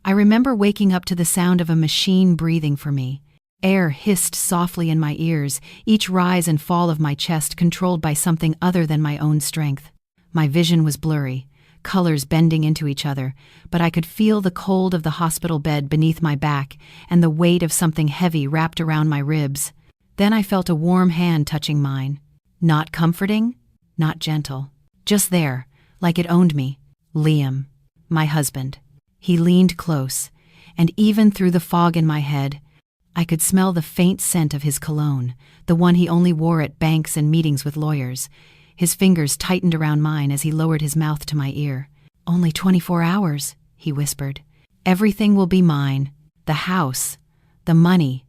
I remember waking up to the sound of a machine breathing for me. Air hissed softly in my ears, each rise and fall of my chest controlled by something other than my own strength. My vision was blurry, colors bending into each other, but I could feel the cold of the hospital bed beneath my back and the weight of something heavy wrapped around my ribs. Then I felt a warm hand touching mine. Not comforting, not gentle. Just there, like it owned me. Liam, my husband. He leaned close, and even through the fog in my head, I could smell the faint scent of his cologne, the one he only wore at banks and meetings with lawyers. His fingers tightened around mine as he lowered his mouth to my ear. "Only 24 hours, he whispered. "Everything will be mine. The house, the money,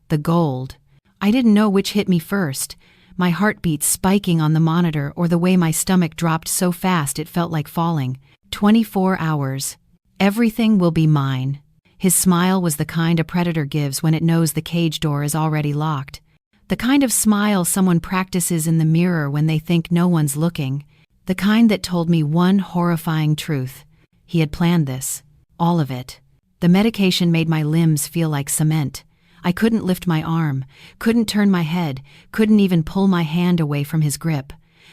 the gold." I didn't know which hit me first, my heartbeat spiking on the monitor or the way my stomach dropped so fast it felt like falling. 24 hours. Everything will be mine. His smile was the kind a predator gives when it knows the cage door is already locked. The kind of smile someone practices in the mirror when they think no one's looking. The kind that told me one horrifying truth. He had planned this. All of it. The medication made my limbs feel like cement. I couldn't lift my arm, couldn't turn my head, couldn't even pull my hand away from his grip.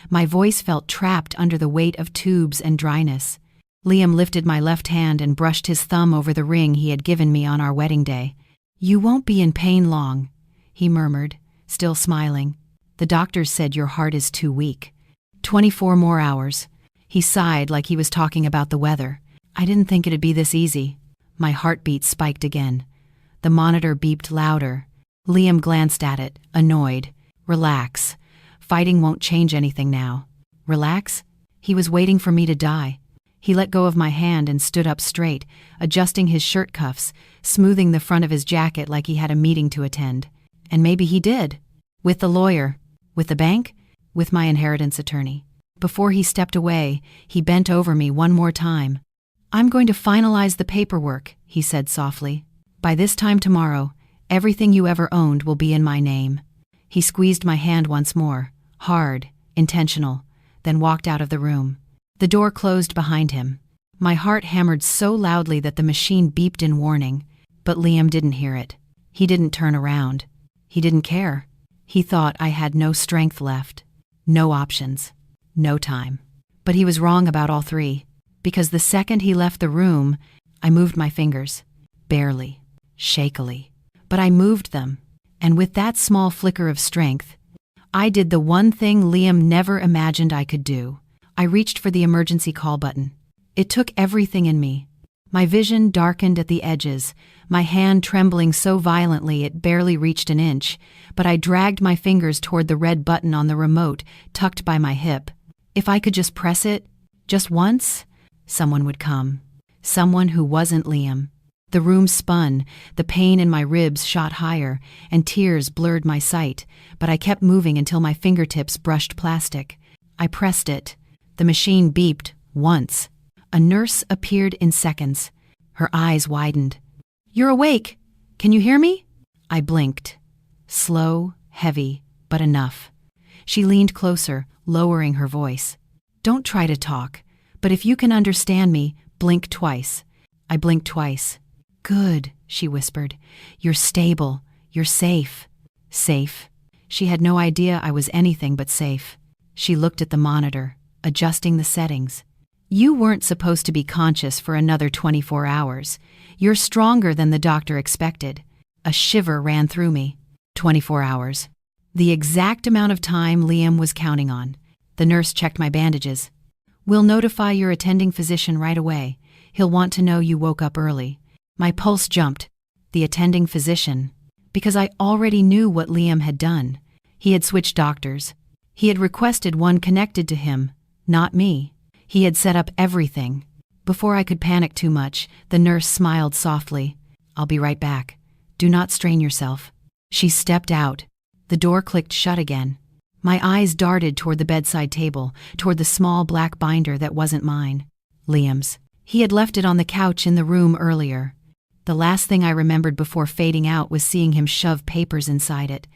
My voice felt trapped under the weight of tubes and dryness. Liam lifted my left hand and brushed his thumb over the ring he had given me on our wedding day. "You won't be in pain long," he murmured, still smiling. "The doctors said your heart is too weak. 24 more hours." He sighed like he was talking about the weather. "I didn't think it'd be this easy." My heartbeat spiked again. The monitor beeped louder. Liam glanced at it, annoyed. "Relax. Fighting won't change anything now." Relax? He was waiting for me to die. He let go of my hand and stood up straight, adjusting his shirt cuffs, smoothing the front of his jacket like he had a meeting to attend. And maybe he did. With the lawyer. With the bank. With my inheritance attorney. Before he stepped away, he bent over me one more time. "I'm going to finalize the paperwork," he said softly. "By this time tomorrow, everything you ever owned will be in my name." He squeezed my hand once more, hard, intentional, then walked out of the room. The door closed behind him. My heart hammered so loudly that the machine beeped in warning, but Liam didn't hear it. He didn't turn around. He didn't care. He thought I had no strength left, no options, no time. But he was wrong about all three, because the second he left the room, I moved my fingers, barely, shakily. But I moved them, and with that small flicker of strength, I did the one thing Liam never imagined I could do. I reached for the emergency call button. It took everything in me. My vision darkened at the edges, my hand trembling so violently it barely reached an inch, but I dragged my fingers toward the red button on the remote tucked by my hip. If I could just press it, just once, someone would come. Someone who wasn't Liam. The room spun, the pain in my ribs shot higher, and tears blurred my sight, but I kept moving until my fingertips brushed plastic. I pressed it. The machine beeped, once. A nurse appeared in seconds. Her eyes widened. "You're awake. Can you hear me?" I blinked. Slow, heavy, but enough. She leaned closer, lowering her voice. "Don't try to talk, but if you can understand me, blink twice." I blinked twice. "Good," she whispered. "You're stable. You're safe." Safe. She had no idea I was anything but safe. She looked at the monitor, adjusting the settings. "You weren't supposed to be conscious for another 24 hours. You're stronger than the doctor expected." A shiver ran through me. 24 hours. The exact amount of time Liam was counting on. The nurse checked my bandages. "We'll notify your attending physician right away. He'll want to know you woke up early." My pulse jumped. The attending physician. Because I already knew what Liam had done. He had switched doctors. He had requested one connected to him, not me. He had set up everything. Before I could panic too much, the nurse smiled softly. "I'll be right back. Do not strain yourself." She stepped out. The door clicked shut again. My eyes darted toward the bedside table, toward the small black binder that wasn't mine. Liam's. He had left it on the couch in the room earlier. The last thing I remembered before fading out was seeing him shove papers inside it.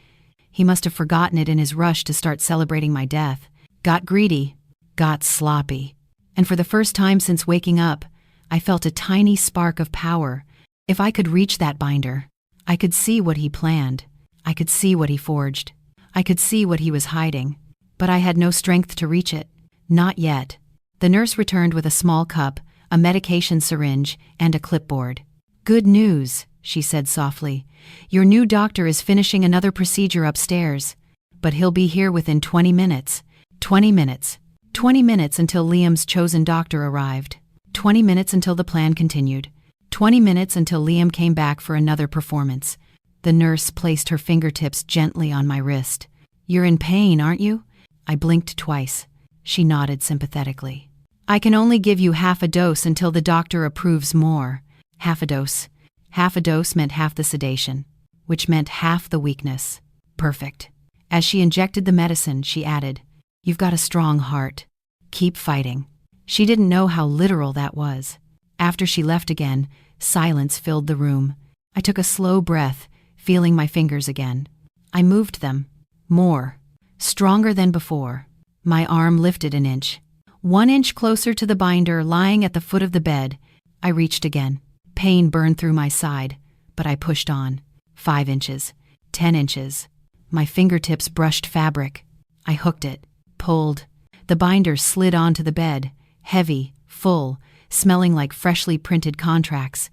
He must have forgotten it in his rush to start celebrating my death. Got greedy. Got sloppy. And for the first time since waking up, I felt a tiny spark of power. If I could reach that binder, I could see what he planned. I could see what he forged. I could see what he was hiding. But I had no strength to reach it. Not yet. The nurse returned with a small cup, a medication syringe, and a clipboard. "Good news," she said softly. "Your new doctor is finishing another procedure upstairs. But he'll be here within 20 minutes. 20 minutes. 20 minutes until Liam's chosen doctor arrived. 20 minutes until the plan continued. 20 minutes until Liam came back for another performance." The nurse placed her fingertips gently on my wrist. "You're in pain, aren't you?" I blinked twice. She nodded sympathetically. "I can only give you half a dose until the doctor approves more." Half a dose. Half a dose meant half the sedation, which meant half the weakness. Perfect. As she injected the medicine, she added, "You've got a strong heart. Keep fighting." She didn't know how literal that was. After she left again, silence filled the room. I took a slow breath, feeling my fingers again. I moved them. More. Stronger than before. My arm lifted an inch. 1 inch closer to the binder lying at the foot of the bed. I reached again. Pain burned through my side, but I pushed on. 5 inches. 10 inches. My fingertips brushed fabric. I hooked it. Pulled. The binder slid onto the bed. Heavy. Full. Smelling like freshly printed contracts.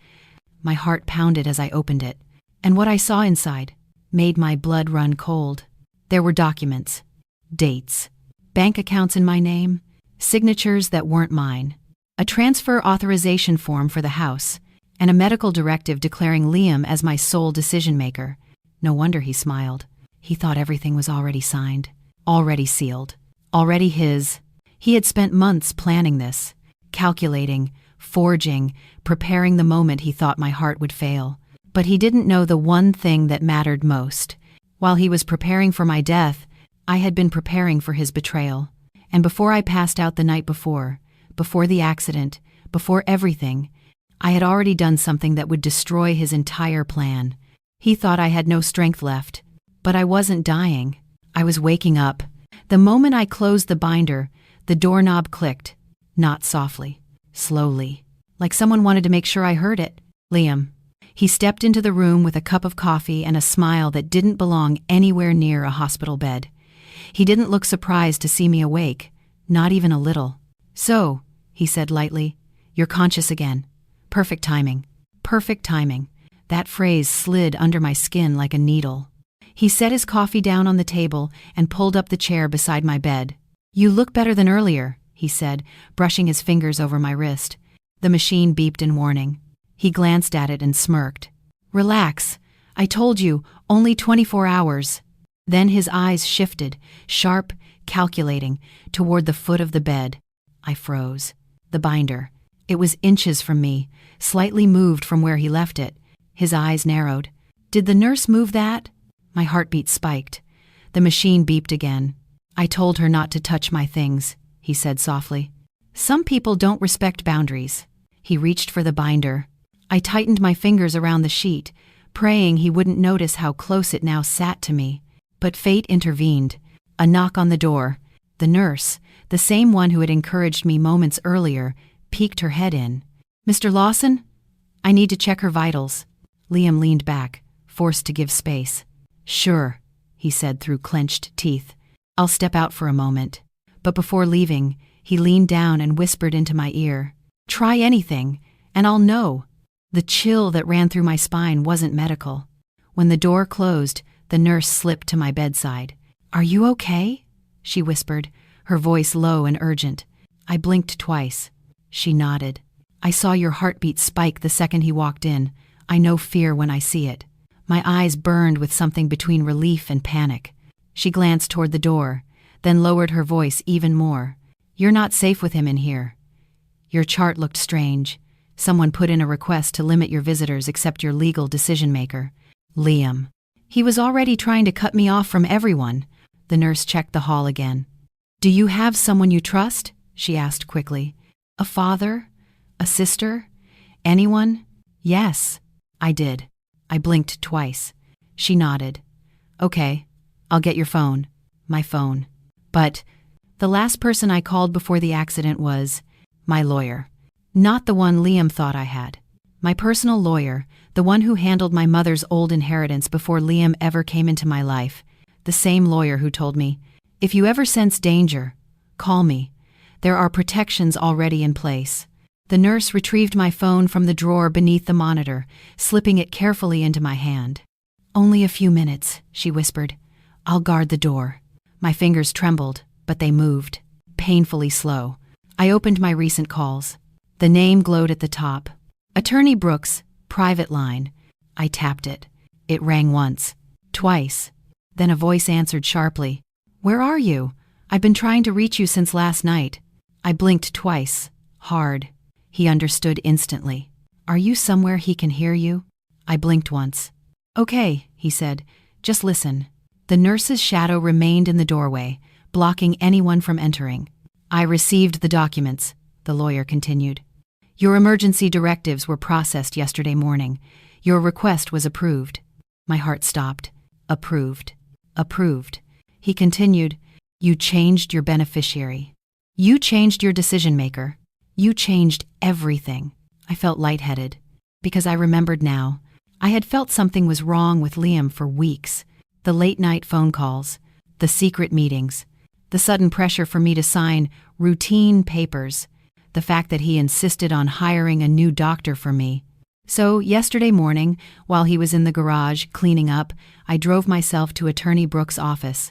My heart pounded as I opened it. And what I saw inside made my blood run cold. There were documents. Dates. Bank accounts in my name. Signatures that weren't mine. A transfer authorization form for the house. And a medical directive declaring Liam as my sole decision-maker. No wonder he smiled. He thought everything was already signed. Already sealed. Already his. He had spent months planning this. Calculating. Forging. Preparing the moment he thought my heart would fail. But he didn't know the one thing that mattered most. While he was preparing for my death, I had been preparing for his betrayal. And before I passed out the night before the accident, before everything, I had already done something that would destroy his entire plan. He thought I had no strength left, but I wasn't dying. I was waking up. The moment I closed the binder, the doorknob clicked, not softly, slowly, like someone wanted to make sure I heard it. Liam. He stepped into the room with a cup of coffee and a smile that didn't belong anywhere near a hospital bed. He didn't look surprised to see me awake, not even a little. "So," he said lightly, "you're conscious again. Perfect timing. Perfect timing." That phrase slid under my skin like a needle. He set his coffee down on the table and pulled up the chair beside my bed. "You look better than earlier," he said, brushing his fingers over my wrist. The machine beeped in warning. He glanced at it and smirked. "Relax. I told you, only 24 hours. Then his eyes shifted, sharp, calculating, toward the foot of the bed. I froze. The binder. It was inches from me, slightly moved from where he left it. His eyes narrowed. "Did the nurse move that?" My heartbeat spiked. The machine beeped again. "I told her not to touch my things," he said softly. "Some people don't respect boundaries." He reached for the binder. I tightened my fingers around the sheet, praying he wouldn't notice how close it now sat to me. But fate intervened. A knock on the door. The nurse, the same one who had encouraged me moments earlier, peeked her head in. "Mr. Lawson? I need to check her vitals." Liam leaned back, forced to give space. "Sure," he said through clenched teeth. "I'll step out for a moment." But before leaving, he leaned down and whispered into my ear, "Try anything, and I'll know." The chill that ran through my spine wasn't medical. When the door closed, the nurse slipped to my bedside. "Are you okay?" she whispered, her voice low and urgent. I blinked twice. She nodded. "I saw your heartbeat spike the second he walked in. I know fear when I see it." My eyes burned with something between relief and panic. She glanced toward the door, then lowered her voice even more. "You're not safe with him in here. Your chart looked strange. Someone put in a request to limit your visitors except your legal decision-maker. Liam. He was already trying to cut me off from everyone." The nurse checked the hall again. "Do you have someone you trust?" she asked quickly. "A father? A sister? Anyone?" "Yes." I did. I blinked twice. She nodded. "Okay, I'll get your phone." My phone. But the last person I called before the accident was my lawyer. Not the one Liam thought I had. My personal lawyer, the one who handled my mother's old inheritance before Liam ever came into my life. The same lawyer who told me, "If you ever sense danger, call me. There are protections already in place." The nurse retrieved my phone from the drawer beneath the monitor, slipping it carefully into my hand. "Only a few minutes," she whispered. "I'll guard the door." My fingers trembled, but they moved, painfully slow. I opened my recent calls. The name glowed at the top. Attorney Brooks, private line. I tapped it. It rang once, twice. Then a voice answered sharply. "Where are you? I've been trying to reach you since last night." I blinked twice, hard. He understood instantly. "Are you somewhere he can hear you?" I blinked once. "Okay," he said. "Just listen." The nurse's shadow remained in the doorway, blocking anyone from entering. "I received the documents," the lawyer continued. "Your emergency directives were processed yesterday morning. Your request was approved." My heart stopped. Approved. Approved. He continued, "You changed your beneficiary. You changed your decision maker. You changed everything." I felt lightheaded, because I remembered now. I had felt something was wrong with Liam for weeks. The late-night phone calls, the secret meetings, the sudden pressure for me to sign routine papers, the fact that he insisted on hiring a new doctor for me. So yesterday morning, while he was in the garage cleaning up, I drove myself to Attorney Brooks' office.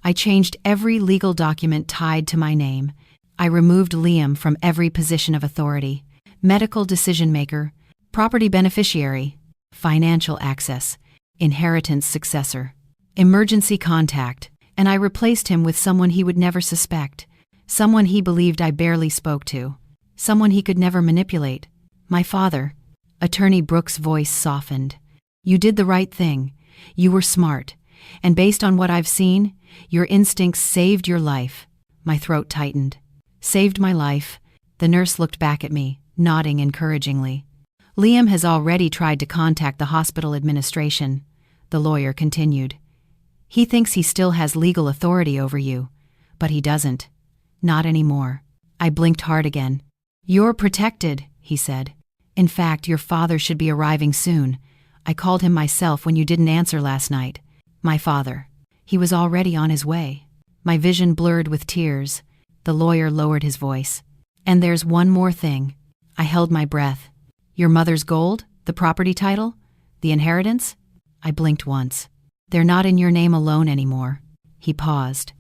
I changed every legal document tied to my name. I removed Liam from every position of authority: medical decision maker, property beneficiary, financial access, inheritance successor, emergency contact, and I replaced him with someone he would never suspect, someone he believed I barely spoke to, someone he could never manipulate. My father. Attorney Brooks' voice softened. "You did the right thing. You were smart. And based on what I've seen, your instincts saved your life." My throat tightened. "Saved my life." The nurse looked back at me, nodding encouragingly. "Liam has already tried to contact the hospital administration," the lawyer continued. "He thinks he still has legal authority over you, but he doesn't. Not anymore." I blinked hard again. "You're protected," he said. "In fact, your father should be arriving soon. I called him myself when you didn't answer last night." My father. He was already on his way. My vision blurred with tears. The lawyer lowered his voice. "And there's one more thing." I held my breath. "Your mother's gold? The property title? The inheritance?" I blinked once. "They're not in your name alone anymore." He paused.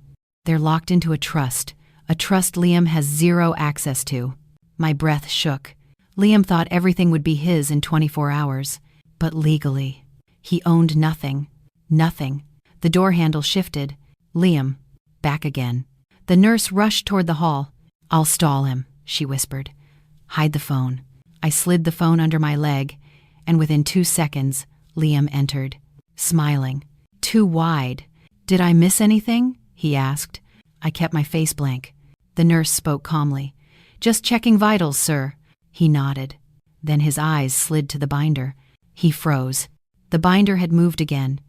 "They're locked into a trust Liam has zero access to." My breath shook. Liam thought everything would be his in 24 hours. But legally, he owned nothing. Nothing. The door handle shifted. Liam. Back again. The nurse rushed toward the hall. "I'll stall him," she whispered. "Hide the phone." I slid the phone under my leg, and within 2 seconds, Liam entered, smiling. Too wide. "Did I miss anything?" he asked. I kept my face blank. The nurse spoke calmly. "Just checking vitals, sir." He nodded. Then his eyes slid to the binder. He froze. The binder had moved again.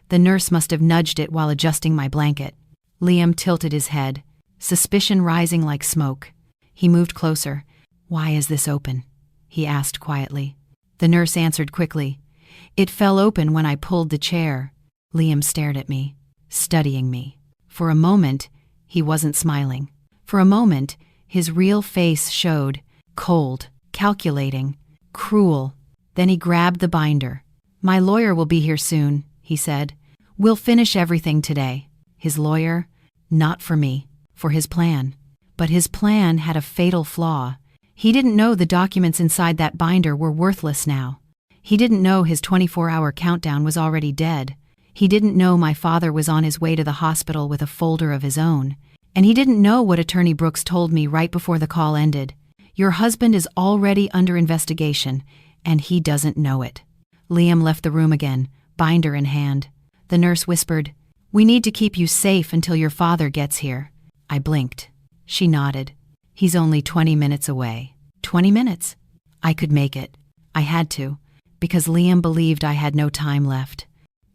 The nurse must have nudged it while adjusting my blanket. Liam tilted his head, suspicion rising like smoke. He moved closer. "Why is this open?" he asked quietly. The nurse answered quickly. "It fell open when I pulled the chair." Liam stared at me, studying me. For a moment, he wasn't smiling. For a moment, his real face showed, cold, calculating, cruel. Then he grabbed the binder. "My lawyer will be here soon," he said. "We'll finish everything today." His lawyer? Not for me, for his plan. But his plan had a fatal flaw. He didn't know the documents inside that binder were worthless now. He didn't know his 24-hour countdown was already dead. He didn't know my father was on his way to the hospital with a folder of his own. And he didn't know what Attorney Brooks told me right before the call ended. "Your husband is already under investigation, and he doesn't know it." Liam left the room again, binder in hand. The nurse whispered, "We need to keep you safe until your father gets here." I blinked. She nodded. "He's only 20 minutes away." 20 minutes? I could make it. I had to, because Liam believed I had no time left.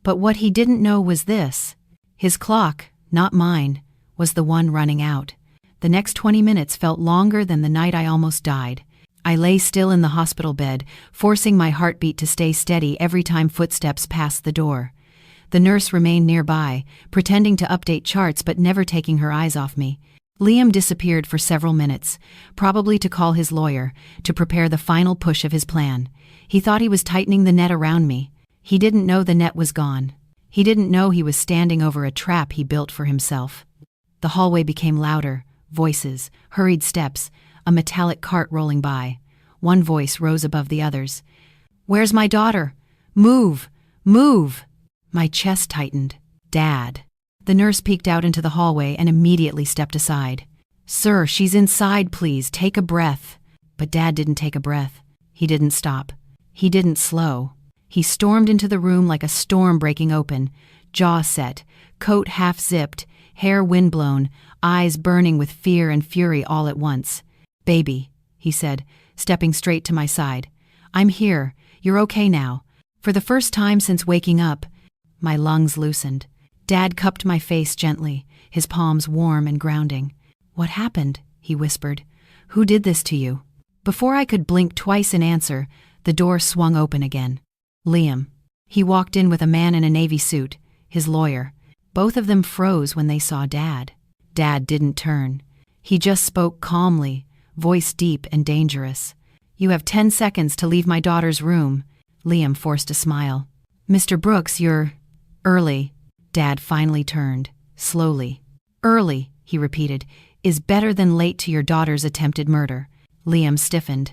But what he didn't know was this. His clock, not mine, was the one running out. The next 20 minutes felt longer than the night I almost died. I lay still in the hospital bed, forcing my heartbeat to stay steady every time footsteps passed the door. The nurse remained nearby, pretending to update charts but never taking her eyes off me. Liam disappeared for several minutes, probably to call his lawyer, to prepare the final push of his plan. He thought he was tightening the net around me. He didn't know the net was gone. He didn't know he was standing over a trap he built for himself. The hallway became louder, voices, hurried steps, a metallic cart rolling by. One voice rose above the others. "Where's my daughter? Move! Move!" My chest tightened. "Dad." The nurse peeked out into the hallway and immediately stepped aside. "Sir, she's inside, please, take a breath." But Dad didn't take a breath. He didn't stop. He didn't slow. He stormed into the room like a storm breaking open, jaw set, coat half-zipped, hair windblown, eyes burning with fear and fury all at once. "Baby," he said, stepping straight to my side. "I'm here. You're okay now." For the first time since waking up, my lungs loosened. Dad cupped my face gently, his palms warm and grounding. "What happened?" he whispered. "Who did this to you?" Before I could blink twice in answer, the door swung open again. Liam. He walked in with a man in a navy suit, his lawyer. Both of them froze when they saw Dad. Dad didn't turn. He just spoke calmly, voice deep and dangerous. "You have 10 seconds to leave my daughter's room." Liam forced a smile. "Mr. Brooks, you're early." Dad finally turned, slowly. "Early," he repeated, "is better than late to your daughter's attempted murder." Liam stiffened.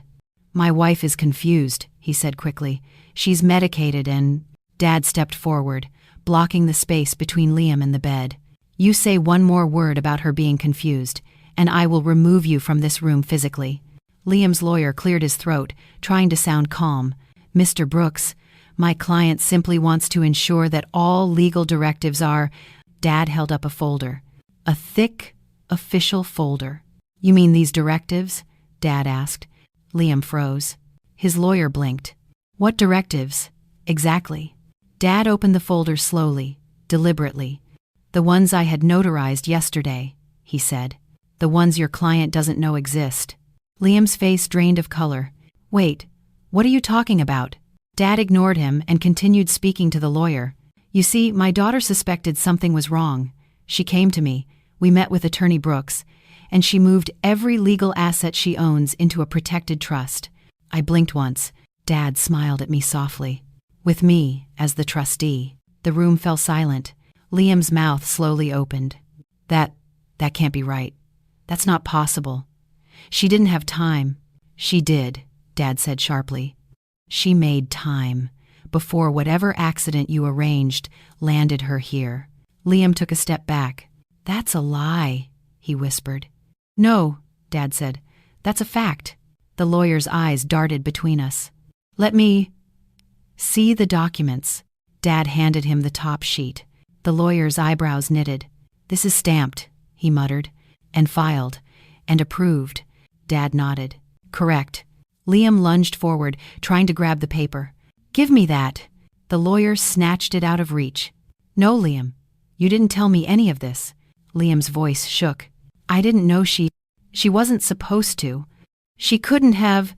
"My wife is confused," he said quickly. "She's medicated and—" Dad stepped forward, blocking the space between Liam and the bed. "You say one more word about her being confused, and I will remove you from this room physically." Liam's lawyer cleared his throat, trying to sound calm. "Mr. Brooks, my client simply wants to ensure that all legal directives are—" Dad held up a folder. A thick, official folder. "You mean these directives?" Dad asked. Liam froze. His lawyer blinked. "What directives? Exactly?" Dad opened the folder slowly, deliberately. "The ones I had notarized yesterday," he said. "The ones your client doesn't know exist." Liam's face drained of color. "Wait, what are you talking about?" Dad ignored him and continued speaking to the lawyer. "You see, my daughter suspected something was wrong. She came to me, we met with Attorney Brooks, and she moved every legal asset she owns into a protected trust." I blinked once. Dad smiled at me softly. "With me, as the trustee." The room fell silent. Liam's mouth slowly opened. That can't be right. That's not possible. She didn't have time." "She did," Dad said sharply. "She made time, before whatever accident you arranged landed her here." Liam took a step back. "That's a lie," he whispered. "No," Dad said. "That's a fact." The lawyer's eyes darted between us. "Let me see the documents." Dad handed him the top sheet. The lawyer's eyebrows knitted. "This is stamped," he muttered, "and filed, and approved." Dad nodded. "Correct." Liam lunged forward, trying to grab the paper. "Give me that." The lawyer snatched it out of reach. "No, Liam, you didn't tell me any of this." Liam's voice shook. "I didn't know she wasn't supposed to. She couldn't have—"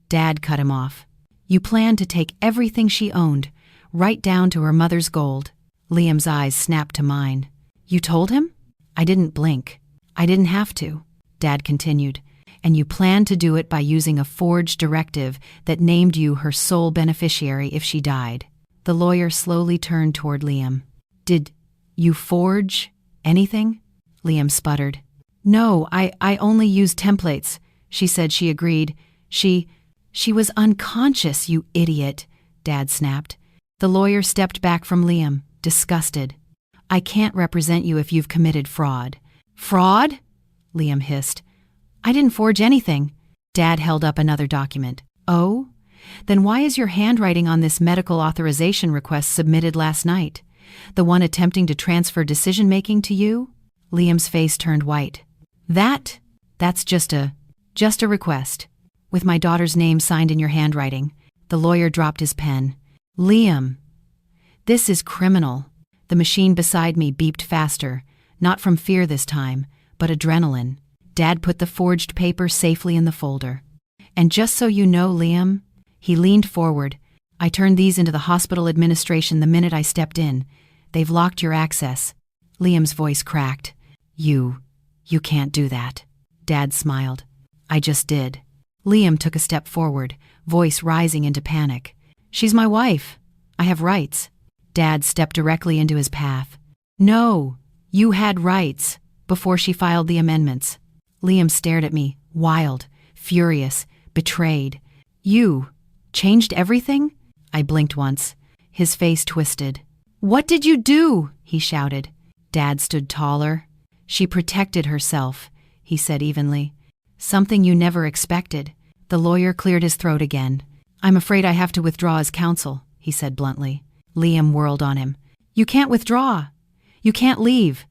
Dad cut him off. "You planned to take everything she owned, right down to her mother's gold." Liam's eyes snapped to mine. "You told him?" I didn't blink. "I didn't have to," Dad continued. "And you planned to do it by using a forged directive that named you her sole beneficiary if she died." The lawyer slowly turned toward Liam. "Did you forge anything?" Liam sputtered. "No, I only used templates." She said she agreed. She was unconscious, you idiot," Dad snapped. The lawyer stepped back from Liam, disgusted. "I can't represent you if you've committed fraud." "Fraud?" Liam hissed. "I didn't forge anything." Dad held up another document. "Oh? Then why is your handwriting on this medical authorization request submitted last night? The one attempting to transfer decision-making to you?" Liam's face turned white. That's just a request. With my daughter's name signed in your handwriting." The lawyer dropped his pen. "Liam, this is criminal." The machine beside me beeped faster, not from fear this time, but adrenaline. Dad put the forged paper safely in the folder. And just so you know, Liam, he leaned forward. I turned these into the hospital administration the minute I stepped in. They've locked your access. Liam's voice cracked. You can't do that. Dad smiled. I just did. Liam took a step forward, voice rising into panic. She's my wife. I have rights. Dad stepped directly into his path. No, you had rights before she filed the amendments. Liam stared at me, wild, furious, betrayed. You changed everything? I blinked once. His face twisted. What did you do? He shouted. Dad stood taller. She protected herself, he said evenly. Something you never expected. The lawyer cleared his throat again. I'm afraid I have to withdraw as counsel, he said bluntly. Liam whirled on him. You can't withdraw. You can't leave.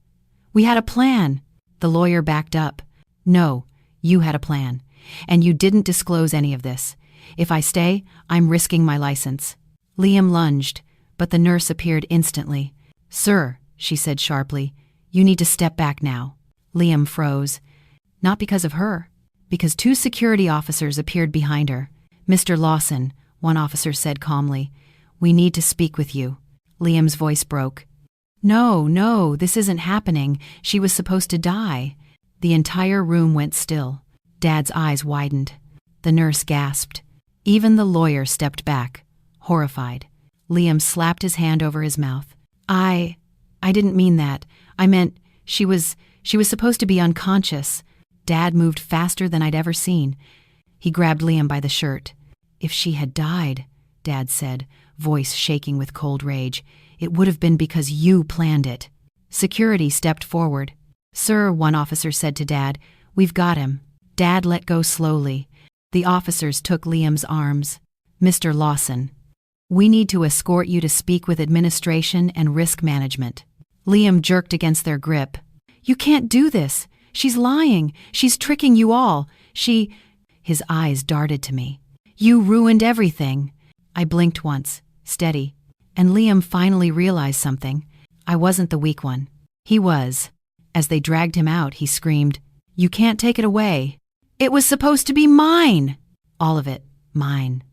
We had a plan. The lawyer backed up. No, you had a plan. And you didn't disclose any of this. If I stay, I'm risking my license. Liam lunged, but the nurse appeared instantly. Sir, she said sharply, you need to step back now. Liam froze. Not because of her, because 2 security officers appeared behind her. Mr. Lawson, one officer said calmly, we need to speak with you. Liam's voice broke. No, this isn't happening. She was supposed to die. The entire room went still. Dad's eyes widened. The nurse gasped. Even the lawyer stepped back, horrified. Liam slapped his hand over his mouth. I didn't mean that. I meant she was supposed to be unconscious. Dad moved faster than I'd ever seen. He grabbed Liam by the shirt. If she had died, Dad said, voice shaking with cold rage, it would have been because you planned it. Security stepped forward. Sir, one officer said to Dad, we've got him. Dad let go slowly. The officers took Liam's arms. Mr. Lawson, we need to escort you to speak with administration and risk management. Liam jerked against their grip. You can't do this. She's lying. She's tricking you all. His eyes darted to me. You ruined everything. I blinked once, steady, and Liam finally realized something. I wasn't the weak one. He was. As they dragged him out, he screamed, You can't take it away. It was supposed to be mine. All of it. Mine.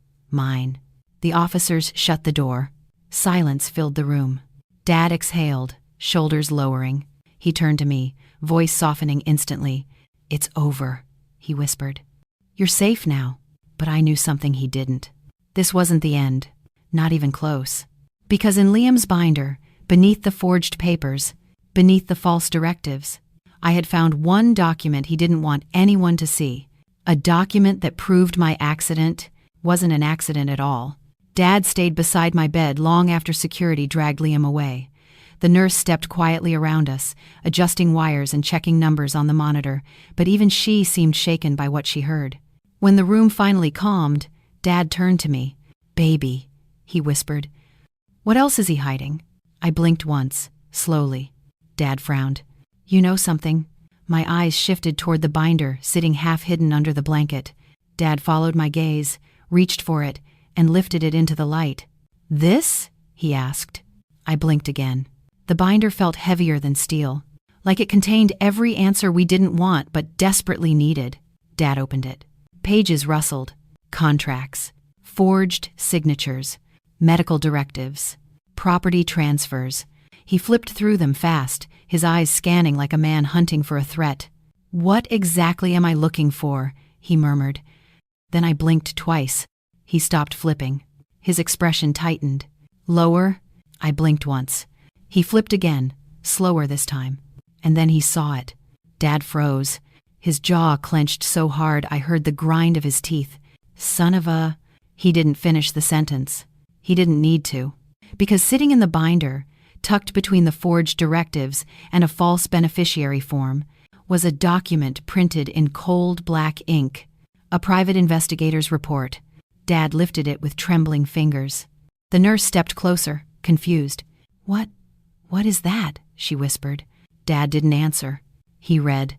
The officers shut the door. Silence filled the room. Dad exhaled, shoulders lowering. He turned to me, voice softening instantly. It's over, he whispered. You're safe now. But I knew something he didn't. This wasn't the end. Not even close. Because in Liam's binder, beneath the forged papers, beneath the false directives, I had found one document he didn't want anyone to see. A document that proved my accident wasn't an accident at all. Dad stayed beside my bed long after security dragged Liam away. The nurse stepped quietly around us, adjusting wires and checking numbers on the monitor, but even she seemed shaken by what she heard. When the room finally calmed, Dad turned to me. Baby, he whispered. What else is he hiding? I blinked once, slowly. Dad frowned. You know something? My eyes shifted toward the binder, sitting half hidden under the blanket. Dad followed my gaze, reached for it, and lifted it into the light. This? He asked. I blinked again. The binder felt heavier than steel, like it contained every answer we didn't want but desperately needed. Dad opened it. Pages rustled. Contracts. Forged signatures. Medical directives. Property transfers. He flipped through them fast, his eyes scanning like a man hunting for a threat. What exactly am I looking for? He murmured. Then I blinked twice. He stopped flipping. His expression tightened. Lower. I blinked once. He flipped again, slower this time. And then he saw it. Dad froze. His jaw clenched so hard I heard the grind of his teeth. Son of a... He didn't finish the sentence. He didn't need to. Because sitting in the binder, tucked between the forged directives and a false beneficiary form, was a document printed in cold black ink. A private investigator's report. Dad lifted it with trembling fingers. The nurse stepped closer, confused. What is that? She whispered. Dad didn't answer. He read.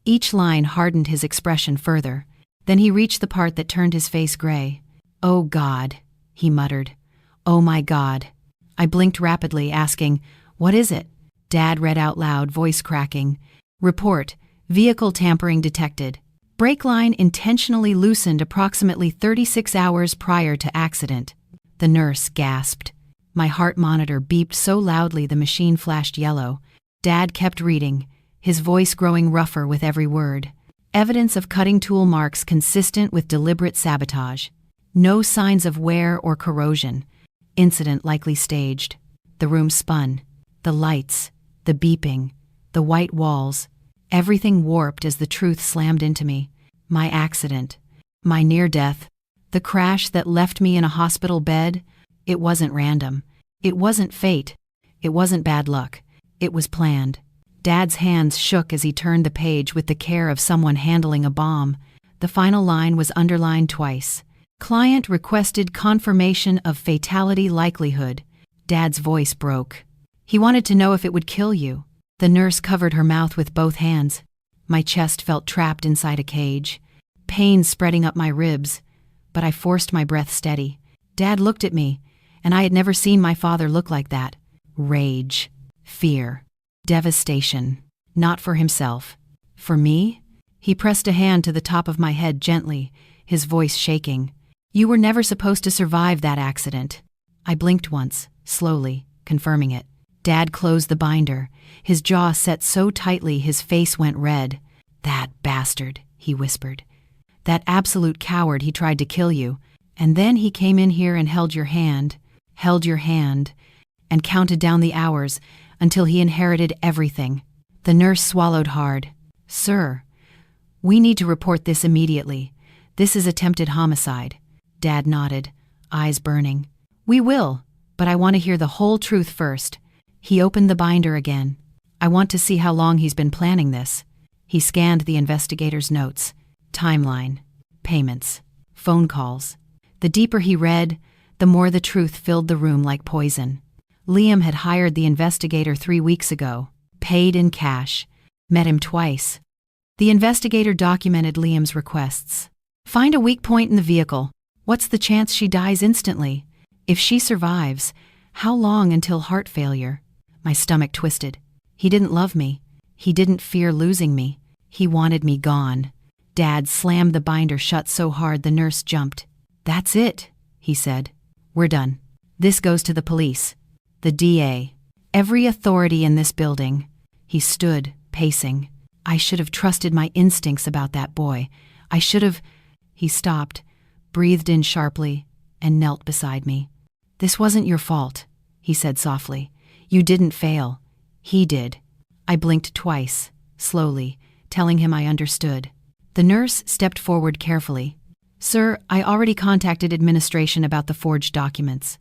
Each line hardened his expression further. Then he reached the part that turned his face gray. Oh God, he muttered. Oh my God. I blinked rapidly, asking, What is it? Dad read out loud, voice cracking. Report, vehicle tampering detected. Brake line intentionally loosened approximately 36 hours prior to accident. The nurse gasped. My heart monitor beeped so loudly the machine flashed yellow. Dad kept reading, his voice growing rougher with every word. Evidence of cutting tool marks consistent with deliberate sabotage. No signs of wear or corrosion. Incident likely staged. The room spun. The lights, the beeping, the white walls. Everything warped as the truth slammed into me. My accident. My near-death. The crash that left me in a hospital bed. It wasn't random. It wasn't fate. It wasn't bad luck. It was planned. Dad's hands shook as he turned the page with the care of someone handling a bomb. The final line was underlined twice. Client requested confirmation of fatality likelihood. Dad's voice broke. He wanted to know if it would kill you. The nurse covered her mouth with both hands. My chest felt trapped inside a cage. Pain spreading up my ribs, but I forced my breath steady. Dad looked at me, and I had never seen my father look like that. Rage. Fear. Devastation. Not for himself. For me? He pressed a hand to the top of my head gently, his voice shaking. You were never supposed to survive that accident. I blinked once, slowly, confirming it. Dad closed the binder, his jaw set so tightly his face went red. That bastard, he whispered. That absolute coward, he tried to kill you. And then he came in here and held your hand, and counted down the hours until he inherited everything. The nurse swallowed hard. Sir, we need to report this immediately. This is attempted homicide. Dad nodded, eyes burning. We will, but I want to hear the whole truth first. He opened the binder again. I want to see how long he's been planning this. He scanned the investigator's notes, timeline, payments, phone calls. The deeper he read, the more the truth filled the room like poison. Liam had hired the investigator 3 weeks ago, paid in cash, met him twice. The investigator documented Liam's requests. Find a weak point in the vehicle. What's the chance she dies instantly? If she survives, how long until heart failure? My stomach twisted. He didn't love me. He didn't fear losing me. He wanted me gone. Dad slammed the binder shut so hard the nurse jumped. That's it, he said. We're done. This goes to the police. The DA. Every authority in this building. He stood, pacing. I should have trusted my instincts about that boy. I should have... He stopped, breathed in sharply, and knelt beside me. This wasn't your fault, he said softly. You didn't fail. He did. I blinked twice, slowly, telling him I understood. The nurse stepped forward carefully. Sir, I already contacted administration about the forged documents.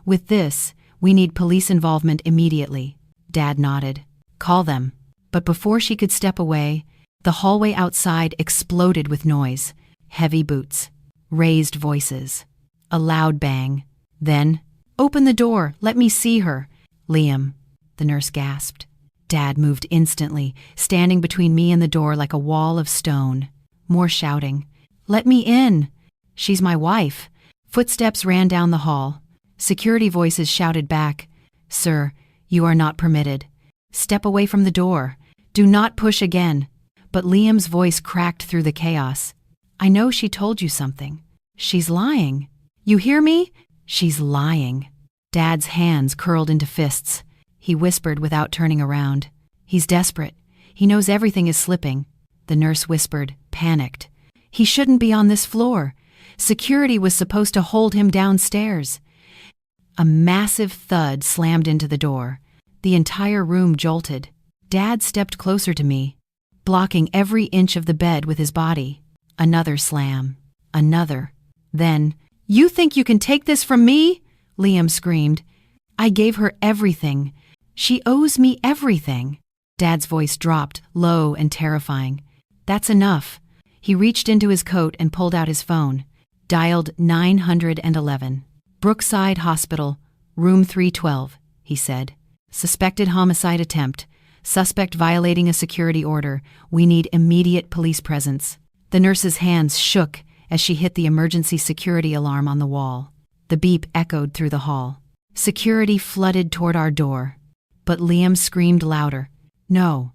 With this, we need police involvement immediately. Dad nodded. Call them. But before she could step away, the hallway outside exploded with noise. Heavy boots. Raised voices. A loud bang. Then, open the door, let me see her. Liam, the nurse gasped. Dad moved instantly, standing between me and the door like a wall of stone. More shouting. Let me in. She's my wife. Footsteps ran down the hall. Security voices shouted back. Sir, you are not permitted. Step away from the door. Do not push again. But Liam's voice cracked through the chaos. I know she told you something. She's lying. You hear me? She's lying. Dad's hands curled into fists. He whispered without turning around. He's desperate. He knows everything is slipping. The nurse whispered, panicked. He shouldn't be on this floor. Security was supposed to hold him downstairs. A massive thud slammed into the door. The entire room jolted. Dad stepped closer to me, blocking every inch of the bed with his body. Another slam. Another. Then, you think you can take this from me? Liam screamed. I gave her everything. She owes me everything. Dad's voice dropped, low and terrifying. That's enough. He reached into his coat and pulled out his phone. Dialed 911. Brookside Hospital, room 312, he said. Suspected homicide attempt. Suspect violating a security order. We need immediate police presence. The nurse's hands shook as she hit the emergency security alarm on the wall. The beep echoed through the hall. Security flooded toward our door. But Liam screamed louder. No,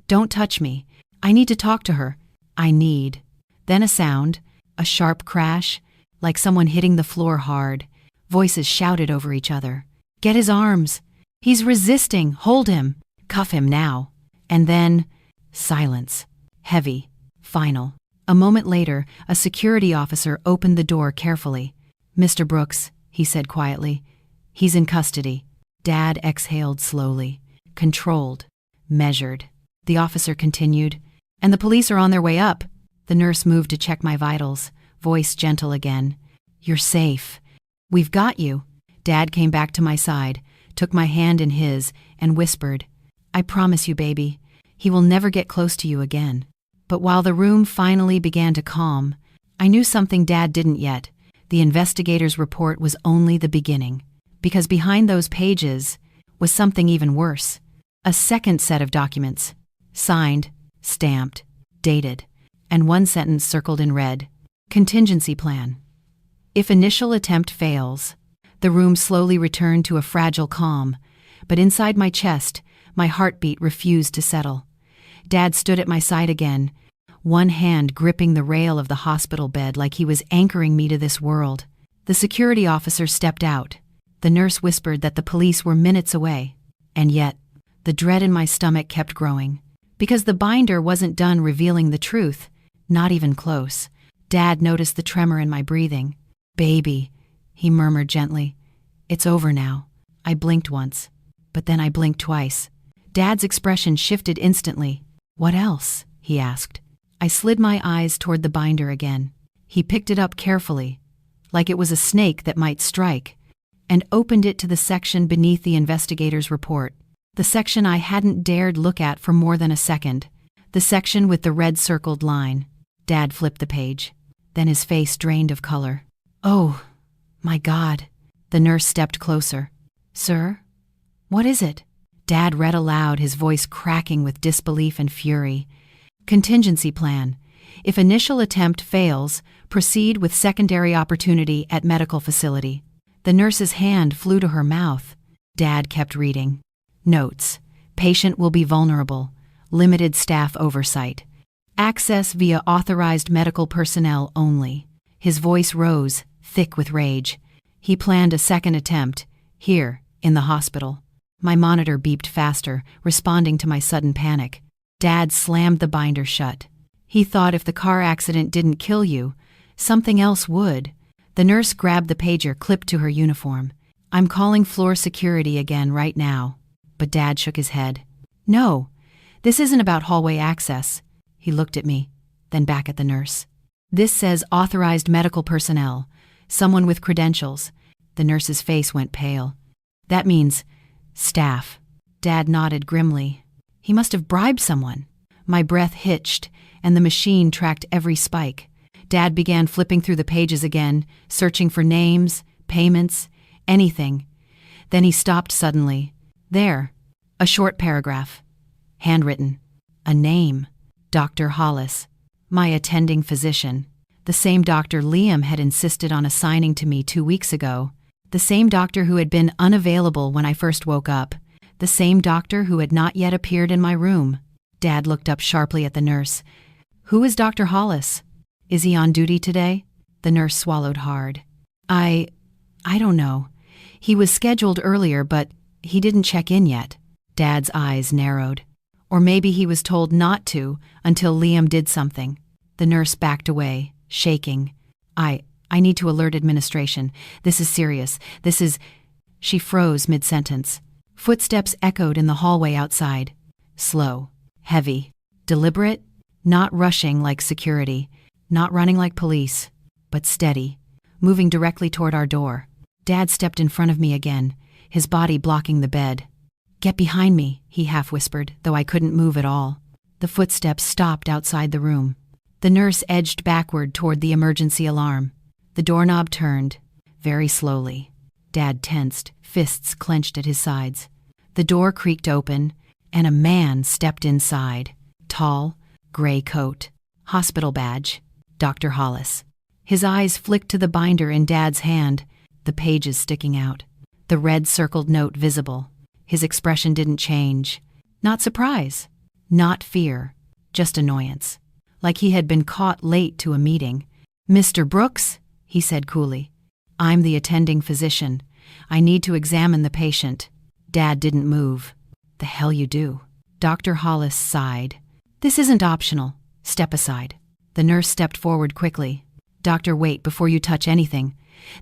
don't touch me. I need to talk to her. I need. Then a sound, a sharp crash, like someone hitting the floor hard. Voices shouted over each other. Get his arms! He's resisting! Hold him! Cuff him now! And then, silence. Heavy. Final. A moment later, a security officer opened the door carefully. Mr. Brooks, he said quietly. He's in custody. Dad exhaled slowly. Controlled. Measured. The officer continued. And the police are on their way up. The nurse moved to check my vitals, voice gentle again. You're safe. We've got you. Dad came back to my side, took my hand in his, and whispered, I promise you, baby, he will never get close to you again. But while the room finally began to calm, I knew something Dad didn't yet. The investigator's report was only the beginning. Because behind those pages was something even worse. A second set of documents. Signed, stamped, dated, and one sentence circled in red. Contingency plan. If initial attempt fails, the room slowly returned to a fragile calm, but inside my chest, my heartbeat refused to settle. Dad stood at my side again, one hand gripping the rail of the hospital bed like he was anchoring me to this world. The security officer stepped out. The nurse whispered that the police were minutes away. And yet, the dread in my stomach kept growing. Because the binder wasn't done revealing the truth, not even close. Dad noticed the tremor in my breathing. Baby, he murmured gently. It's over now. I blinked once, but then I blinked twice. Dad's expression shifted instantly. What else? He asked. I slid my eyes toward the binder again. He picked it up carefully, like it was a snake that might strike, and opened it to the section beneath the investigator's report. The section I hadn't dared look at for more than a second. The section with the red circled line. Dad flipped the page. Then his face drained of color. Oh, my God. The nurse stepped closer. Sir? What is it? Dad read aloud, his voice cracking with disbelief and fury. Contingency plan. If initial attempt fails, proceed with secondary opportunity at medical facility. The nurse's hand flew to her mouth. Dad kept reading. Notes. Patient will be vulnerable. Limited staff oversight. Access via authorized medical personnel only. His voice rose, thick with rage. He planned a second attempt, here, in the hospital. My monitor beeped faster, responding to my sudden panic. Dad slammed the binder shut. He thought if the car accident didn't kill you, something else would. The nurse grabbed the pager clipped to her uniform. I'm calling floor security again right now. But Dad shook his head. No, this isn't about hallway access. He looked at me, then back at the nurse. This says authorized medical personnel, someone with credentials. The nurse's face went pale. That means staff. Dad nodded grimly. He must have bribed someone. My breath hitched, and the machine tracked every spike. Dad began flipping through the pages again, searching for names, payments, anything. Then he stopped suddenly. There, a short paragraph. Handwritten. A name. Dr. Hollis. My attending physician. The same doctor Liam had insisted on assigning to me 2 weeks ago. The same doctor who had been unavailable when I first woke up. The same doctor who had not yet appeared in my room. Dad looked up sharply at the nurse. Who is Dr. Hollis? Is he on duty today? The nurse swallowed hard. I don't know. He was scheduled earlier, but he didn't check in yet. Dad's eyes narrowed. Or maybe he was told not to until Liam did something. The nurse backed away, shaking. I need to alert administration. This is serious. This is... She froze mid-sentence. Footsteps echoed in the hallway outside. Slow, heavy, deliberate, not rushing like security, not running like police, but steady, moving directly toward our door. Dad stepped in front of me again, his body blocking the bed. Get behind me, he half whispered, though I couldn't move at all. The footsteps stopped outside the room. The nurse edged backward toward the emergency alarm. The doorknob turned, very slowly. Dad tensed, fists clenched at his sides. The door creaked open, and a man stepped inside. Tall, gray coat, hospital badge, Dr. Hollis. His eyes flicked to the binder in Dad's hand, the pages sticking out, the red circled note visible. His expression didn't change. Not surprise, not fear, just annoyance. like he had been caught late to a meeting. "Mr. Brooks," he said coolly. "I'm the attending physician. I need to examine the patient." Dad didn't move. "The hell you do." Dr. Hollis sighed. "This isn't optional. Step aside." The nurse stepped forward quickly. "Doctor, wait before you touch anything.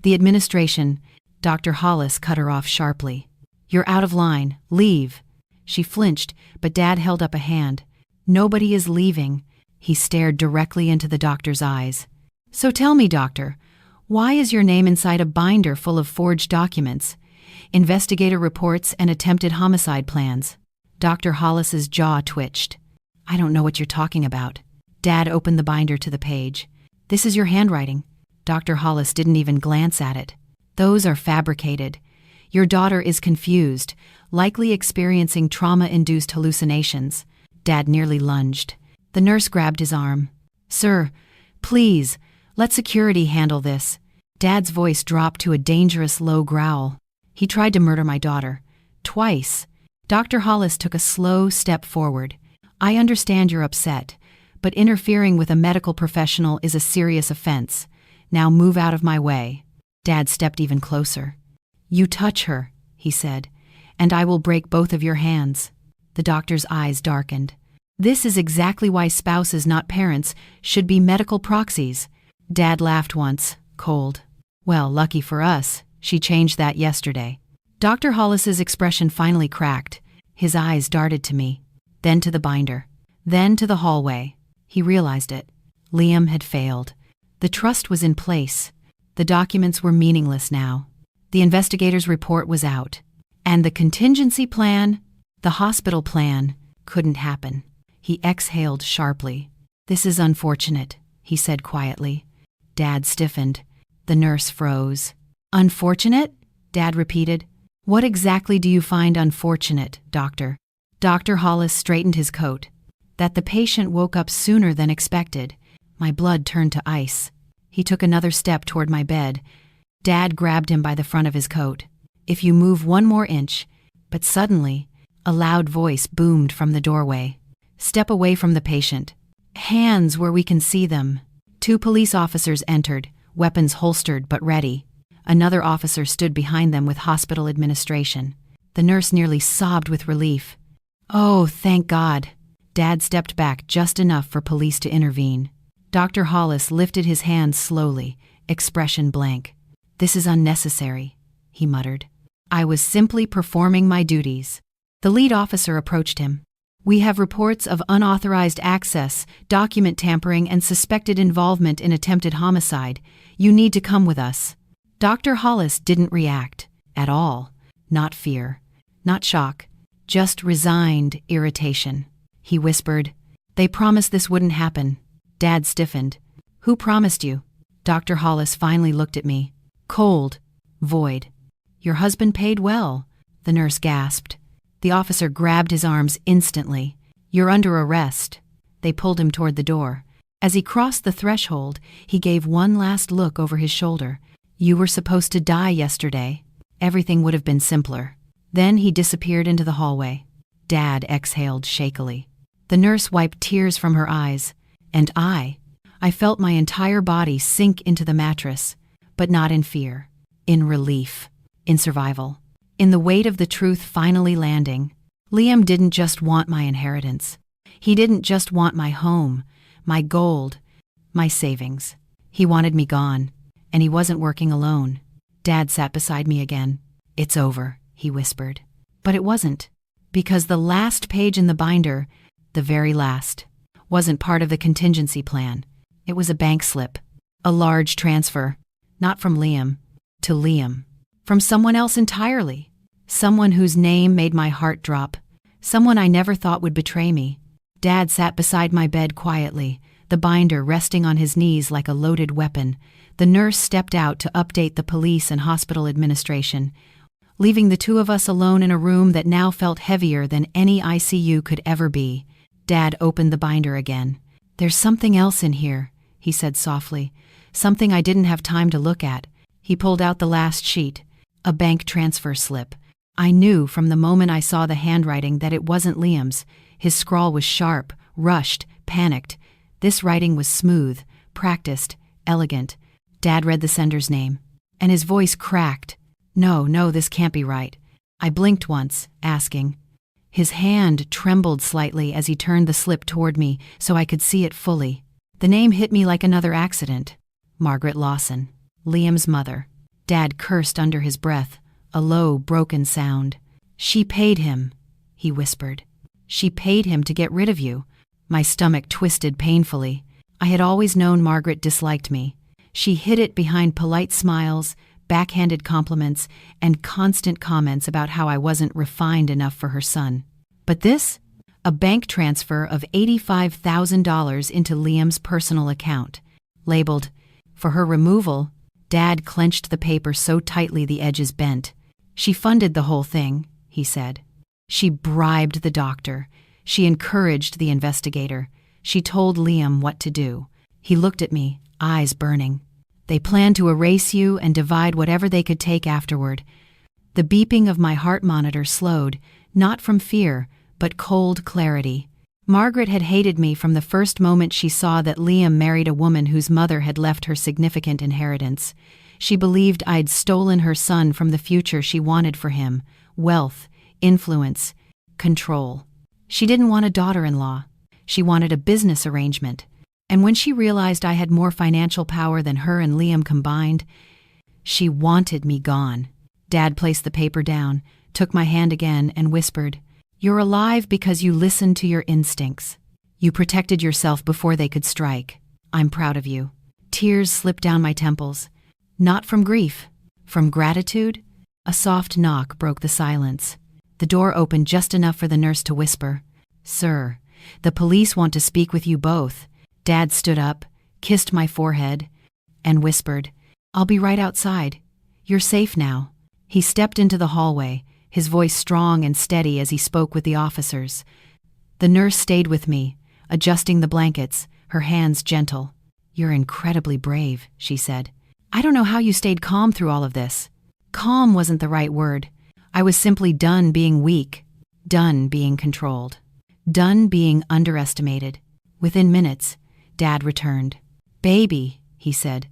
The administration—" Dr. Hollis cut her off sharply. "You're out of line. Leave." She flinched, but Dad held up a hand. "Nobody is leaving." He stared directly into the doctor's eyes. "So tell me, doctor, why is your name inside a binder full of forged documents, investigator reports, and attempted homicide plans?" Dr. Hollis's jaw twitched. "I don't know what you're talking about." Dad opened the binder to the page. "This is your handwriting." Dr. Hollis didn't even glance at it. "Those are fabricated. Your daughter is confused, likely experiencing trauma-induced hallucinations." Dad nearly lunged. The nurse grabbed his arm. "Sir, please, let security handle this." Dad's voice dropped to a dangerous low growl. "He tried to murder my daughter. Twice." Dr. Hollis took a slow step forward. "I understand you're upset, but interfering with a medical professional is a serious offense. Now move out of my way." Dad stepped even closer. "You touch her," he said, "and I will break both of your hands." The doctor's eyes darkened. "This is exactly why spouses, not parents, should be medical proxies." Dad laughed once, cold. "Well, lucky for us, she changed that yesterday." Dr. Hollis's expression finally cracked. His eyes darted to me, then to the binder, then to the hallway. He realized it. Liam had failed. The trust was in place. The documents were meaningless now. The investigator's report was out. And the contingency plan, the hospital plan, couldn't happen. He exhaled sharply. "This is unfortunate," he said quietly. Dad stiffened. The nurse froze. "Unfortunate?" Dad repeated. "What exactly do you find unfortunate, doctor?" Dr. Hollis straightened his coat. "That the patient woke up sooner than expected." My blood turned to ice. He took another step toward my bed. Dad grabbed him by the front of his coat. "If you move one more inch—" But suddenly, a loud voice boomed from the doorway. "Step away from the patient. Hands where we can see them." 2 police officers entered, weapons holstered but ready. Another officer stood behind them with hospital administration. The nurse nearly sobbed with relief. "Oh, thank God." Dad stepped back just enough for police to intervene. Dr. Hollis lifted his hands slowly, expression blank. "This is unnecessary," he muttered. "I was simply performing my duties." The lead officer approached him. "We have reports of unauthorized access, document tampering, and suspected involvement in attempted homicide. You need to come with us." Dr. Hollis didn't react at all. Not fear, not shock, just resigned irritation. He whispered, "They promised this wouldn't happen." Dad stiffened. "Who promised you?" Dr. Hollis finally looked at me. Cold, void. "Your husband paid well," the nurse gasped. The officer grabbed his arms instantly. "You're under arrest." They pulled him toward the door. As he crossed the threshold, he gave one last look over his shoulder. "You were supposed to die yesterday. Everything would have been simpler." Then he disappeared into the hallway. Dad exhaled shakily. The nurse wiped tears from her eyes. And I felt my entire body sink into the mattress, but not in fear, in relief, in survival, in the weight of the truth finally landing. Liam didn't just want my inheritance. He didn't just want my home, my gold, my savings. He wanted me gone, and he wasn't working alone. Dad sat beside me again. "It's over," he whispered. But it wasn't, because the last page in the binder, the very last, wasn't part of the contingency plan. It was a bank slip, a large transfer, not from Liam, to Liam, from someone else entirely, someone whose name made my heart drop, someone I never thought would betray me. Dad sat beside my bed quietly, the binder resting on his knees like a loaded weapon. The nurse stepped out to update the police and hospital administration, leaving the 2 of us alone in a room that now felt heavier than any ICU could ever be. Dad opened the binder again. "There's something else in here," he said softly. "Something I didn't have time to look at." He pulled out the last sheet, a bank transfer slip. I knew from the moment I saw the handwriting that it wasn't Liam's. His scrawl was sharp, rushed, panicked. This writing was smooth, practiced, elegant. Dad read the sender's name, and his voice cracked. No, this can't be right. I blinked once, asking. His hand trembled slightly as he turned the slip toward me so I could see it fully. The name hit me like another accident. Margaret Lawson, Liam's mother. Dad cursed under his breath, a low, broken sound. She paid him, he whispered. She paid him to get rid of you. My stomach twisted painfully. I had always known Margaret disliked me. She hid it behind polite smiles, backhanded compliments, and constant comments about how I wasn't refined enough for her son. But this? A bank transfer of $85,000 into Liam's personal account. Labeled, for her removal. Dad clenched the paper so tightly the edges bent. She funded the whole thing, he said. She bribed the doctor. She encouraged the investigator. She told Liam what to do. He looked at me, eyes burning. They planned to erase you and divide whatever they could take afterward. The beeping of my heart monitor slowed, not from fear, but cold clarity. Margaret had hated me from the first moment she saw that Liam married a woman whose mother had left her significant inheritance. She believed I'd stolen her son from the future she wanted for him: wealth, influence, control. She didn't want a daughter-in-law. She wanted a business arrangement. And when she realized I had more financial power than her and Liam combined, she wanted me gone. Dad placed the paper down, took my hand again, and whispered, "You're alive because you listened to your instincts. You protected yourself before they could strike. I'm proud of you." Tears slipped down my temples. Not from grief, from gratitude. A soft knock broke the silence. The door opened just enough for the nurse to whisper, "Sir, the police want to speak with you both." Dad stood up, kissed my forehead, and whispered, "I'll be right outside. You're safe now." He stepped into the hallway, his voice strong and steady as he spoke with the officers. The nurse stayed with me, adjusting the blankets, her hands gentle. "You're incredibly brave," she said. "I don't know how you stayed calm through all of this." Calm wasn't the right word. I was simply done being weak, done being controlled, done being underestimated. Within minutes, Dad returned. "Baby," he said.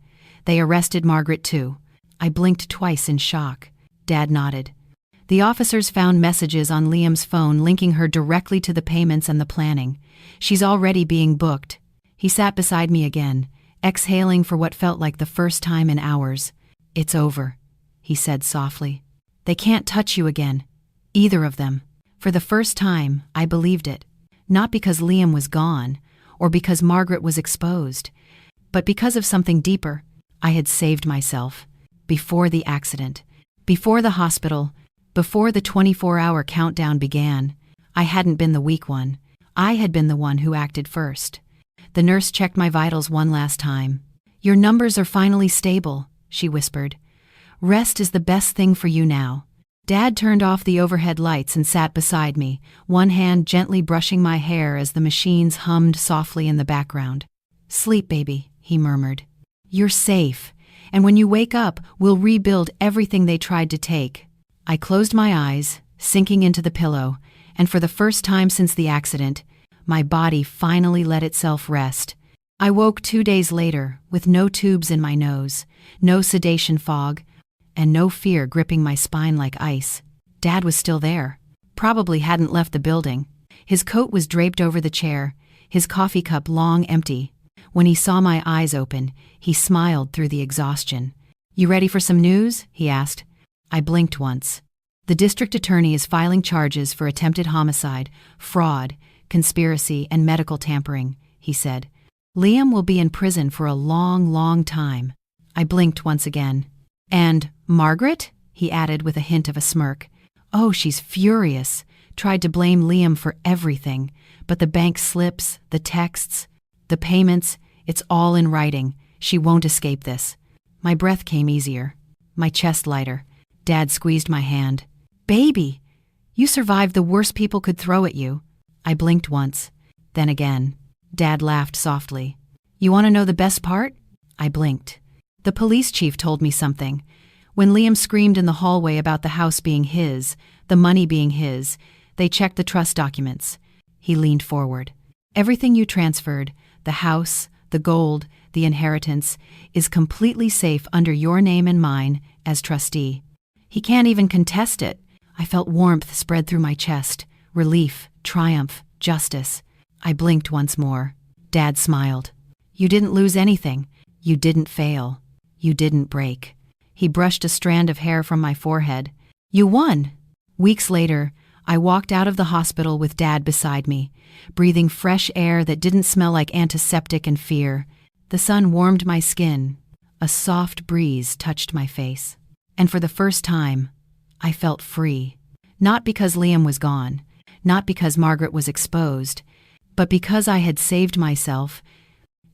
"They arrested Margaret too." I blinked twice in shock. Dad nodded. The officers found messages on Liam's phone linking her directly to the payments and the planning. "She's already being booked." He sat beside me again, exhaling for what felt like the first time in hours. "It's over," he said softly. "They can't touch you again. Either of them." For the first time, I believed it. Not because Liam was gone, or because Margaret was exposed, but because of something deeper. I had saved myself. Before the accident, before the hospital, before the 24-hour countdown began, I hadn't been the weak one. I had been the one who acted first. The nurse checked my vitals one last time. "Your numbers are finally stable," she whispered. "Rest is the best thing for you now." Dad turned off the overhead lights and sat beside me, one hand gently brushing my hair as the machines hummed softly in the background. "Sleep, baby," he murmured. "You're safe, and when you wake up, we'll rebuild everything they tried to take." I closed my eyes, sinking into the pillow, and for the first time since the accident, my body finally let itself rest. I woke 2 days later with no tubes in my nose, no sedation fog, and no fear gripping my spine like ice. Dad was still there. Probably hadn't left the building. His coat was draped over the chair, his coffee cup long empty. When he saw my eyes open, he smiled through the exhaustion. "You ready for some news?" he asked. I blinked once. "The district attorney is filing charges for attempted homicide, fraud, conspiracy, and medical tampering," he said. "Liam will be in prison for a long, long time." I blinked once again. "And Margaret?" he added with a hint of a smirk. "Oh, she's furious. Tried to blame Liam for everything. But the bank slips, the texts, the payments, it's all in writing. She won't escape this." My breath came easier, my chest lighter. Dad squeezed my hand. "Baby, you survived the worst people could throw at you." I blinked once, then again. Dad laughed softly. "You want to know the best part?" I blinked. "The police chief told me something. When Liam screamed in the hallway about the house being his, the money being his, they checked the trust documents." He leaned forward. "Everything you transferred, the house, the gold, the inheritance, is completely safe under your name and mine as trustee. He can't even contest it. I felt warmth spread through my chest, relief, triumph, justice. I blinked once more. Dad smiled. You didn't lose anything. You didn't fail. You didn't break. He brushed a strand of hair from my forehead. You won! Weeks later, I walked out of the hospital with Dad beside me, breathing fresh air that didn't smell like antiseptic and fear. The sun warmed my skin. A soft breeze touched my face. And for the first time, I felt free. Not because Liam was gone, not because Margaret was exposed, but because I had saved myself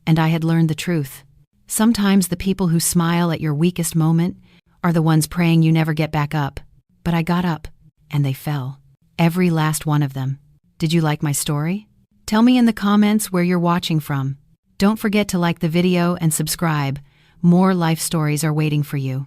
and I had learned the truth. Sometimes the people who smile at your weakest moment are the ones praying you never get back up. But I got up, and they fell. Every last one of them. Did you like my story? Tell me in the comments where you're watching from. Don't forget to like the video and subscribe. More life stories are waiting for you.